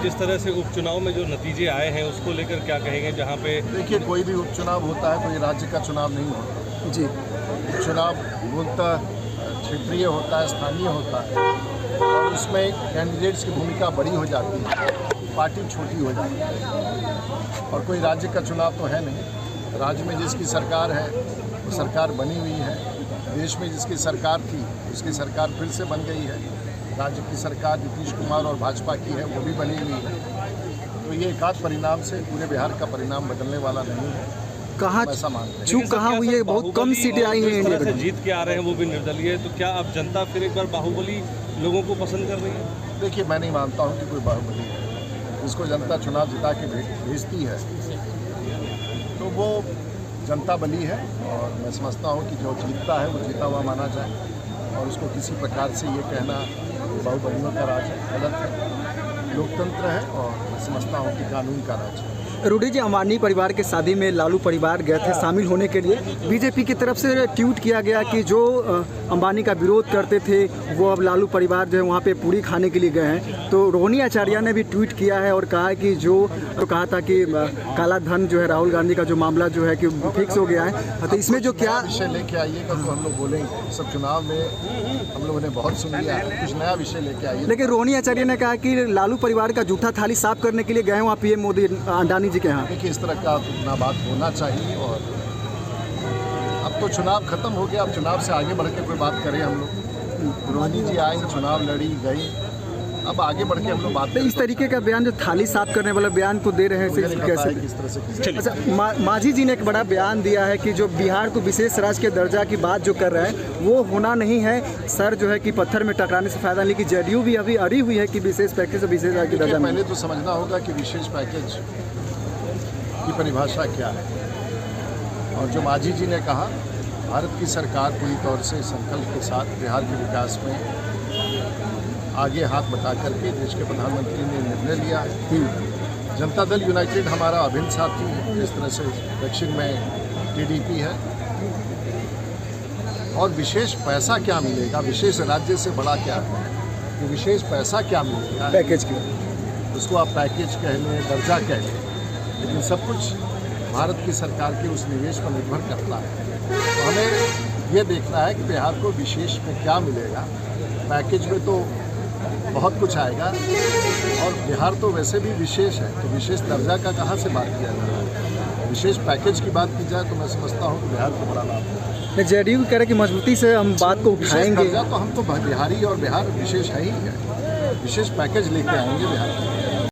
जिस तरह से उपचुनाव में जो नतीजे आए हैं उसको लेकर क्या कहेंगे, जहाँ पे देखिए कोई भी उपचुनाव होता है, कोई राज्य का चुनाव नहीं होता जी। उपचुनाव मूलतः क्षेत्रीय होता है, स्थानीय होता है, और उसमें कैंडिडेट्स की भूमिका बड़ी हो जाती है, पार्टी छोटी हो जाती है। और कोई राज्य का चुनाव तो है नहीं। राज्य में जिसकी सरकार है वो सरकार बनी हुई है, देश में जिसकी सरकार थी उसकी सरकार फिर से बन गई है। राज्य की सरकार नीतीश कुमार और भाजपा की है, वो भी बनी हुई है। तो ये एकाध परिणाम से पूरे बिहार का परिणाम बदलने वाला नहीं है। कहाँ ऐसा मानते हैं। चूक कहाँ हुई है? बहुत कम सीटें आई हैं इंडिया से में। जीत के आ रहे हैं वो भी निर्दलीय, तो क्या अब जनता फिर एक बार बाहुबली लोगों को पसंद कर रही है? देखिए मैं नहीं मानता हूँ कि कोई बाहुबली है। जिसको जनता चुनाव जिता के भेजती है तो वो जनता बली है, और मैं समझता हूँ कि जो जीतता है वो जीता हुआ माना जाए, और उसको किसी प्रकार से ये कहना बाहुबलियों का राज है, गलत है। लोकतंत्र है और मैं समझता हूँ कि कानून का राज है। रूडी जी, अंबानी परिवार के शादी में लालू परिवार गए थे शामिल होने के लिए। बीजेपी की तरफ से ट्वीट किया गया कि जो अंबानी का विरोध करते थे वो अब लालू परिवार जो है वहाँ पे पूरी खाने के लिए गए हैं। तो रोहिणी आचार्य ने भी ट्वीट किया है और कहा है कि कहा था कि काला धन जो है राहुल गांधी का जो मामला जो है कि फिक्स हो गया है। तो इसमें जो क्या विषय लेके आइएगा तो हम लोग बोलेंगे। सब चुनाव में हम लोगों ने बहुत सुन लिया है, कुछ नया विषय लेके आइए। लेकिन रोहिणी आचार्य ने कहा कि लालू परिवार का जूठा थाली साफ करने के लिए गए वहाँ पीएम मोदी अडानी जी के यहाँ। देखिए इस तरह का ना बात होना चाहिए, और अब तो चुनाव खत्म हो गया, अब चुनाव से आगे बढ़ के कोई बात करें हम लोग। रोहिणी जी आई, चुनाव लड़ी, गई, अब आगे बढ़ के हम लोग बात तो इस तरीके का बयान जो थाली साफ करने वाला बयान को दे रहे हैं कैसे किस तरह से अच्छा, मांझी जी ने एक बड़ा बयान दिया है कि जो बिहार को विशेष राज्य के दर्जा की बात जो कर रहे हैं वो होना नहीं है। सर जो है कि पत्थर में टकराने से फायदा नहीं, कि जेडीयू भी अभी अड़ी हुई है कि विशेष पैकेज विशेष राज्य के दर्जा में। पहले तो समझना होगा कि विशेष पैकेज की परिभाषा क्या है। और जो मांझी जी ने कहा, भारत की सरकार पूरी तौर से संकल्प के साथ बिहार के विकास में आगे हाथ बटा करके देश के प्रधानमंत्री ने निर्णय लिया है। जनता दल यूनाइटेड हमारा अभिन्न साथी है, जिस तरह से दक्षिण में टीडीपी है। और विशेष पैसा क्या मिलेगा, विशेष राज्य से बड़ा क्या है, कि विशेष पैसा क्या मिलेगा पैकेज की, उसको आप पैकेज कह लें, दर्जा कह लें, लेकिन सब कुछ भारत की सरकार के उस निवेश पर निर्भर करता है। तो हमें ये देखना है कि बिहार को विशेष में क्या मिलेगा। पैकेज में तो बहुत कुछ आएगा, और बिहार तो वैसे भी विशेष है, तो विशेष दर्जा का कहाँ से बात किया जा रहा है। विशेष पैकेज की बात की जाए तो मैं समझता हूँ कि बिहार को बड़ा लाभ है। जेडीयू कह रहे कि मजबूती से हम बात को उठाएंगे। तो हम तो बिहारी और बिहार विशेष है ही है, विशेष पैकेज लेके आएंगे बिहार के।